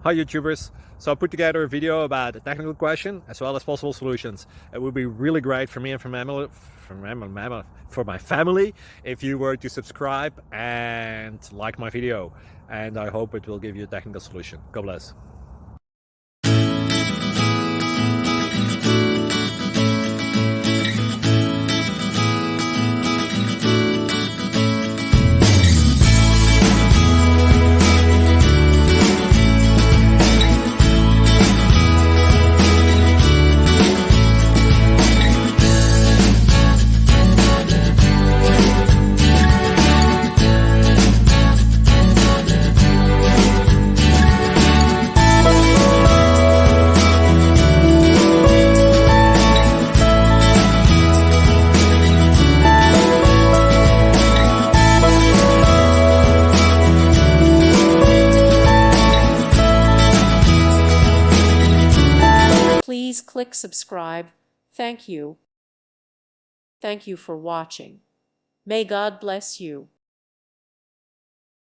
Hi YouTubers! So I put together a video about a technical question as well as possible solutions. It would be really great for me and for my family if you were to subscribe and like my video, and I hope it will give you a technical solution. God bless. Please click subscribe. Thank you. Thank you for watching. May God bless you.